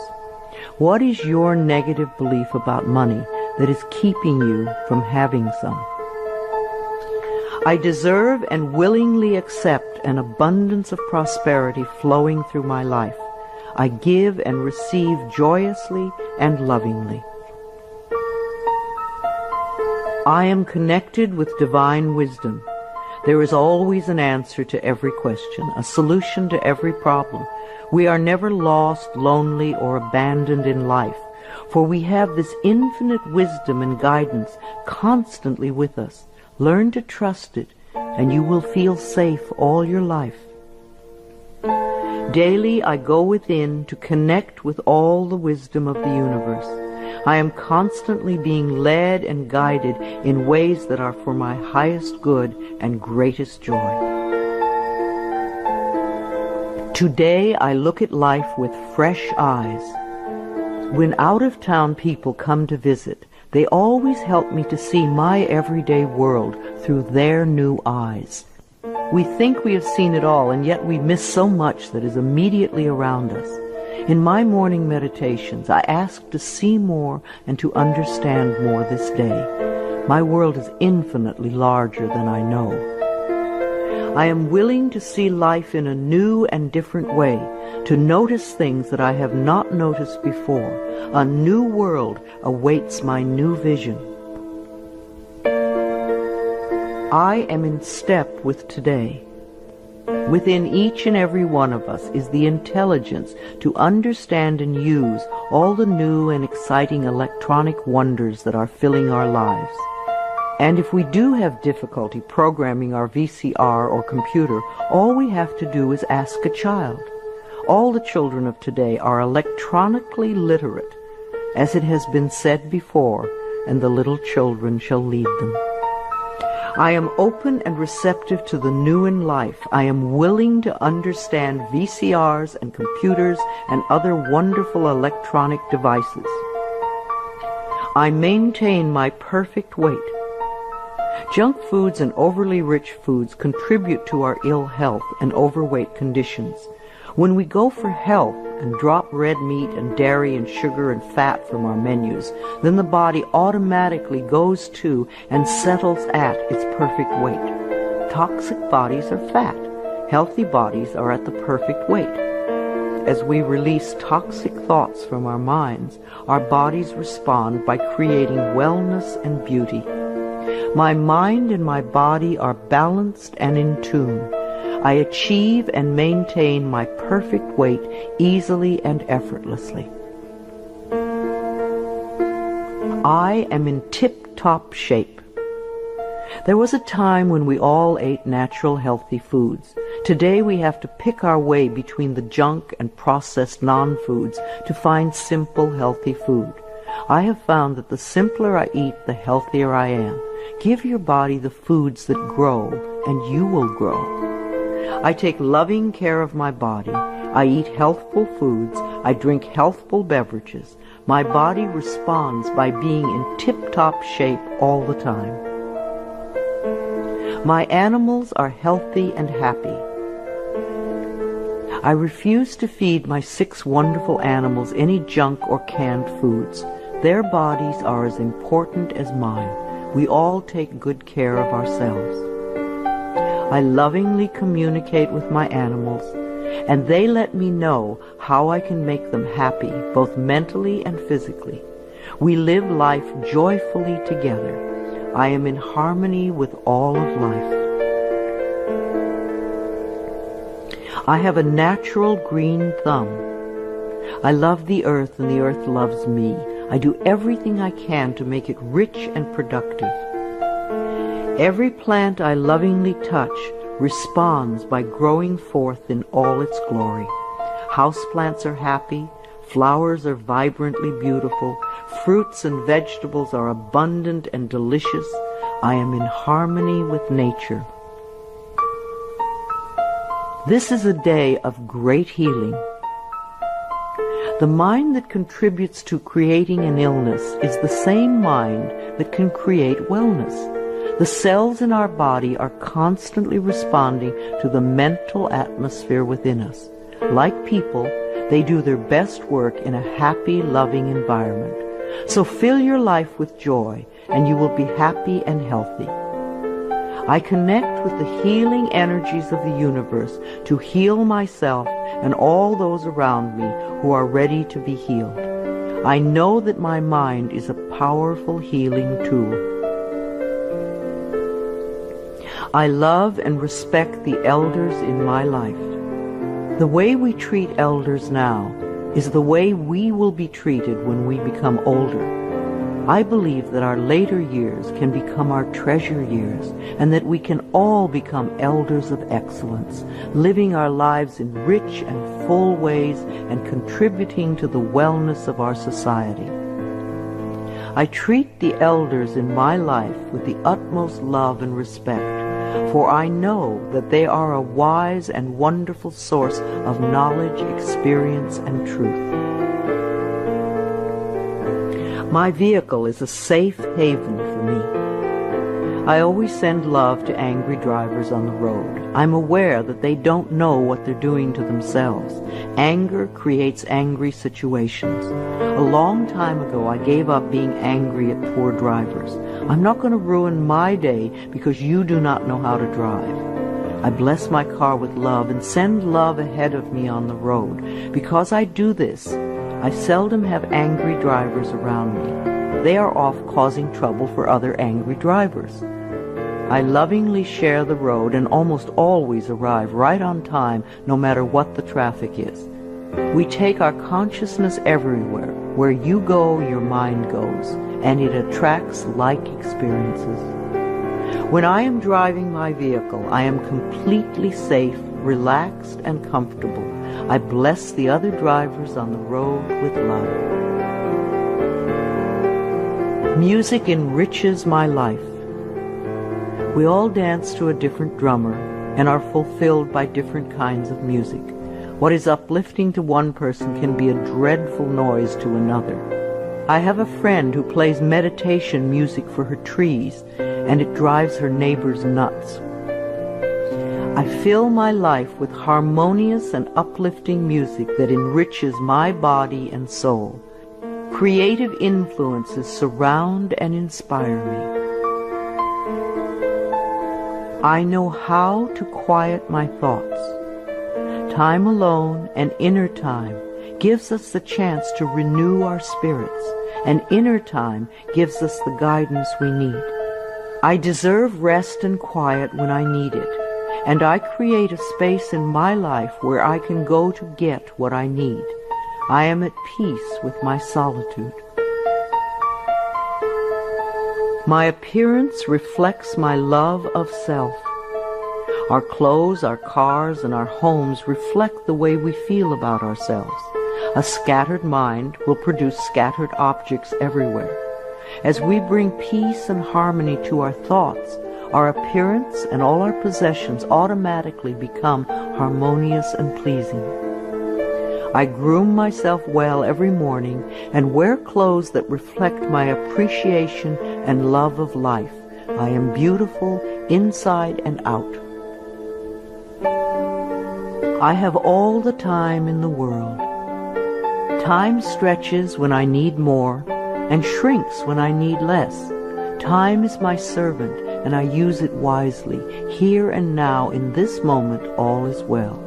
[SPEAKER 1] What is your negative belief about money that is keeping you from having some? I deserve and willingly accept an abundance of prosperity flowing through my life. I give and receive joyously and lovingly. I am connected with divine wisdom. There is always an answer to every question, a solution to every problem. We are never lost, lonely, or abandoned in life, for we have this infinite wisdom and guidance constantly with us. Learn to trust it, and you will feel safe all your life. Daily I go within to connect with all the wisdom of the universe. I am constantly being led and guided in ways that are for my highest good and greatest joy. Today I look at life with fresh eyes. When out-of-town people come to visit, they always help me to see my everyday world through their new eyes. We think we have seen it all, and yet we miss so much that is immediately around us. In my morning meditations, I ask to see more and to understand more this day. My world is infinitely larger than I know. I am willing to see life in a new and different way, to notice things that I have not noticed before. A new world awaits my new vision. I am in step with today. Within each and every one of us is the intelligence to understand and use all the new and exciting electronic wonders that are filling our lives. And if we do have difficulty programming our VCR or computer, all we have to do is ask a child. All the children of today are electronically literate, as it has been said before, and the little children shall lead them. I am open and receptive to the new in life. I am willing to understand VCRs and computers and other wonderful electronic devices. I maintain my perfect weight. Junk foods and overly rich foods contribute to our ill health and overweight conditions. When we go for health and drop red meat and dairy and sugar and fat from our menus, then the body automatically goes to and settles at its perfect weight. Toxic bodies are fat. Healthy bodies are at the perfect weight. As we release toxic thoughts from our minds, our bodies respond by creating wellness and beauty. My mind and my body are balanced and in tune. I achieve and maintain my perfect weight easily and effortlessly. I am in tip-top shape. There was a time when we all ate natural, healthy foods. Today we have to pick our way between the junk and processed non-foods to find simple, healthy food. I have found that the simpler I eat, the healthier I am. Give your body the foods that grow, and you will grow. I take loving care of my body. I eat healthful foods. I drink healthful beverages. My body responds by being in tip-top shape all the time. My animals are healthy and happy. I refuse to feed my 6 wonderful animals any junk or canned foods. Their bodies are as important as mine. We all take good care of ourselves. I lovingly communicate with my animals, and they let me know how I can make them happy, both mentally and physically. We live life joyfully together. I am in harmony with all of life. I have a natural green thumb. I love the earth, and the earth loves me. I do everything I can to make it rich and productive. Every plant I lovingly touch responds by growing forth in all its glory. Houseplants are happy, flowers are vibrantly beautiful, fruits and vegetables are abundant and delicious. I am in harmony with nature. This is a day of great healing. The mind that contributes to creating an illness is the same mind that can create wellness. The cells in our body are constantly responding to the mental atmosphere within us. Like people, they do their best work in a happy, loving environment. So fill your life with joy, and you will be happy and healthy. I connect with the healing energies of the universe to heal myself and all those around me who are ready to be healed. I know that my mind is a powerful healing tool. I love and respect the elders in my life. The way we treat elders now is the way we will be treated when we become older. I believe that our later years can become our treasure years, and that we can all become elders of excellence, living our lives in rich and full ways and contributing to the wellness of our society. I treat the elders in my life with the utmost love and respect, for I know that they are a wise and wonderful source of knowledge, experience, and truth. My vehicle is a safe haven for me. I always send love to angry drivers on the road. I'm aware that they don't know what they're doing to themselves. Anger creates angry situations. A long time ago, I gave up being angry at poor drivers. I'm not going to ruin my day because you do not know how to drive. I bless my car with love and send love ahead of me on the road. Because I do this, I seldom have angry drivers around me. They are off causing trouble for other angry drivers. I lovingly share the road and almost always arrive right on time, no matter what the traffic is. We take our consciousness everywhere. Where you go, your mind goes, and it attracts like experiences. When I am driving my vehicle, I am completely safe, relaxed, and comfortable. I bless the other drivers on the road with love. Music enriches my life. We all dance to a different drummer and are fulfilled by different kinds of music. What is uplifting to one person can be a dreadful noise to another. I have a friend who plays meditation music for her trees, and it drives her neighbors nuts. I fill my life with harmonious and uplifting music that enriches my body and soul. Creative influences surround and inspire me. I know how to quiet my thoughts. Time alone and inner time gives us the chance to renew our spirits, and inner time gives us the guidance we need. I deserve rest and quiet when I need it, and I create a space in my life where I can go to get what I need. I am at peace with my solitude. My appearance reflects my love of self. Our clothes, our cars, and our homes reflect the way we feel about ourselves. A scattered mind will produce scattered objects everywhere. As we bring peace and harmony to our thoughts, our appearance and all our possessions automatically become harmonious and pleasing. I groom myself well every morning and wear clothes that reflect my appreciation and love of life. I am beautiful inside and out. I have all the time in the world. Time stretches when I need more and shrinks when I need less. Time is my servant, and I use it wisely. Here and now, in this moment, all is well.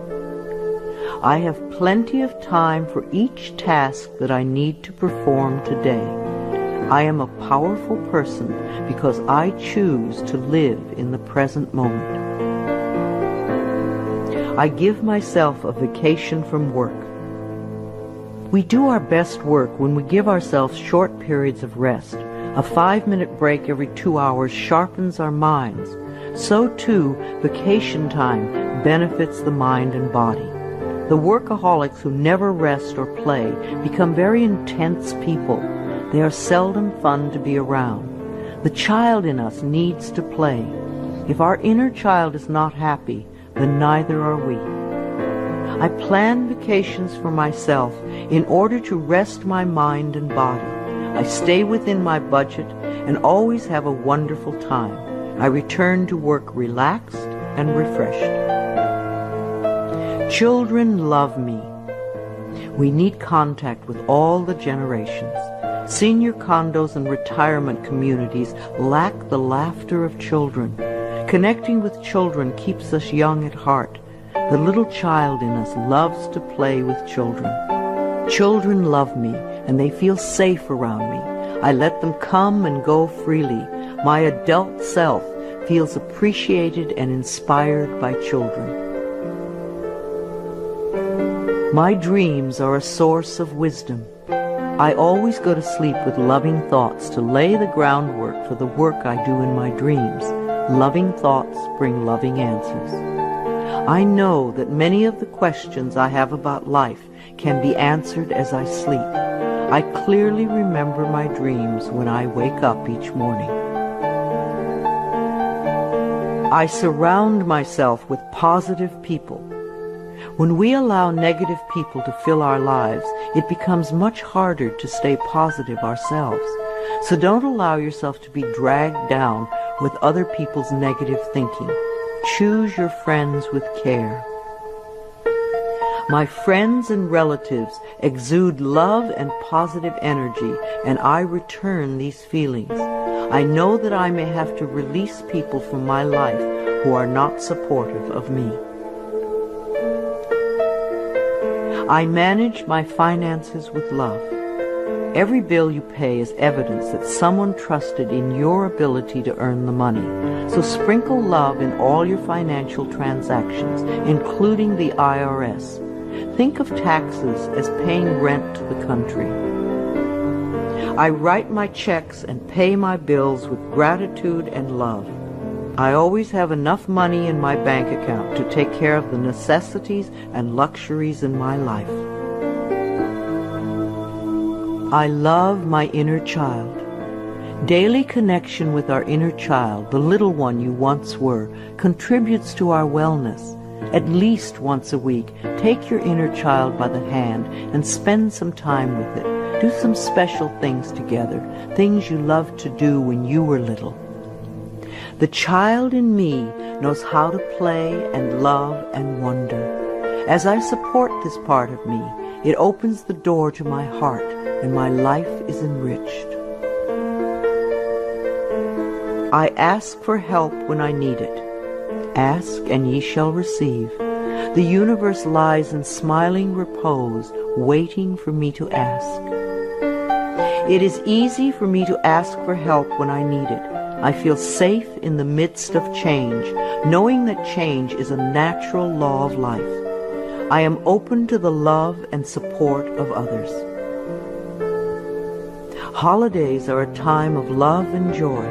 [SPEAKER 1] I have plenty of time for each task that I need to perform today. I am a powerful person because I choose to live in the present moment. I give myself a vacation from work. We do our best work when we give ourselves short periods of rest. A 5-minute break every 2 hours sharpens our minds. So too, vacation time benefits the mind and body. The workaholics who never rest or play become very intense people. They are seldom fun to be around. The child in us needs to play. If our inner child is not happy, then neither are we. I plan vacations for myself in order to rest my mind and body. I stay within my budget and always have a wonderful time. I return to work relaxed and refreshed. Children love me. We need contact with all the generations. Senior condos and retirement communities lack the laughter of children. Connecting with children keeps us young at heart. The little child in us loves to play with children. Children love me, and they feel safe around me. I let them come and go freely. My adult self feels appreciated and inspired by children. My dreams are a source of wisdom. I always go to sleep with loving thoughts to lay the groundwork for the work I do in my dreams. Loving thoughts bring loving answers. I know that many of the questions I have about life can be answered as I sleep. I clearly remember my dreams when I wake up each morning. I surround myself with positive people. When we allow negative people to fill our lives, it becomes much harder to stay positive ourselves. So don't allow yourself to be dragged down with other people's negative thinking. Choose your friends with care. My friends and relatives exude love and positive energy, and I return these feelings. I know that I may have to release people from my life who are not supportive of me. I manage my finances with love. Every bill you pay is evidence that someone trusted in your ability to earn the money. So sprinkle love in all your financial transactions, including the IRS. Think of taxes as paying rent to the country. I write my checks and pay my bills with gratitude and love. I always have enough money in my bank account to take care of the necessities and luxuries in my life. I love my inner child. Daily connection with our inner child, the little one you once were, contributes to our wellness. At least once a week, take your inner child by the hand and spend some time with it. Do some special things together, things you loved to do when you were little. The child in me knows how to play and love and wonder. As I support this part of me, it opens the door to my heart, and my life is enriched. I ask for help when I need it. Ask, and ye shall receive. The universe lies in smiling repose, waiting for me to ask. It is easy for me to ask for help when I need it. I feel safe in the midst of change, knowing that change is a natural law of life. I am open to the love and support of others. Holidays are a time of love and joy.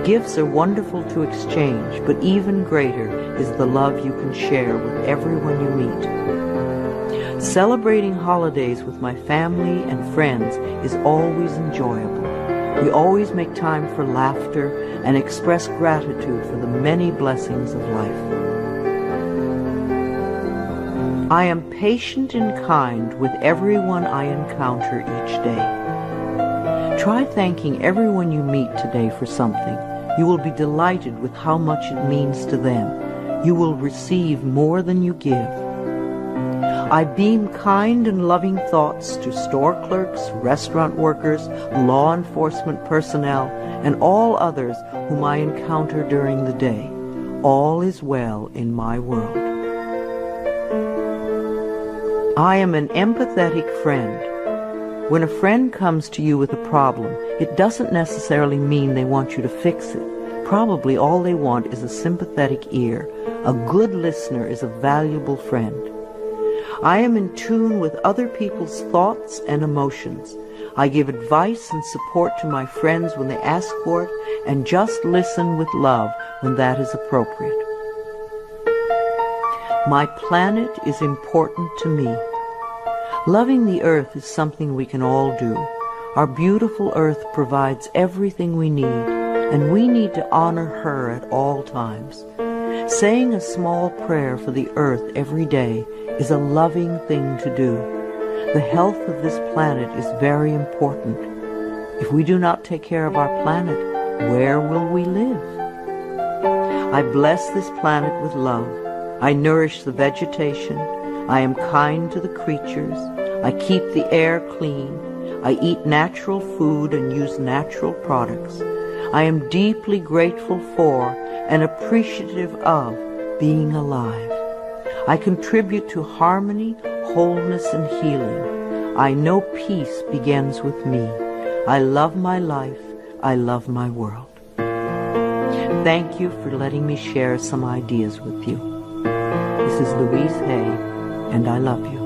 [SPEAKER 1] Gifts are wonderful to exchange, but even greater is the love you can share with everyone you meet. Celebrating holidays with my family and friends is always enjoyable. We always make time for laughter and express gratitude for the many blessings of life. I am patient and kind with everyone I encounter each day. Try thanking everyone you meet today for something. You will be delighted with how much it means to them. You will receive more than you give. I beam kind and loving thoughts to store clerks, restaurant workers, law enforcement personnel, and all others whom I encounter during the day. All is well in my world. I am an empathetic friend. When a friend comes to you with a problem, it doesn't necessarily mean they want you to fix it. Probably all they want is a sympathetic ear. A good listener is a valuable friend. I am in tune with other people's thoughts and emotions. I give advice and support to my friends when they ask for it, and just listen with love when that is appropriate. My planet is important to me. Loving the earth is something we can all do. Our beautiful earth provides everything we need, and we need to honor her at all times. Saying a small prayer for the earth every day is a loving thing to do. The health of this planet is very important. If we do not take care of our planet, where will we live? I bless this planet with love. I nourish the vegetation. I am kind to the creatures. I keep the air clean. I eat natural food and use natural products. I am deeply grateful for and appreciative of being alive. I contribute to harmony, wholeness, and healing. I know peace begins with me. I love my life. I love my world. Thank you for letting me share some ideas with you. This is Louise Hay, and I love you.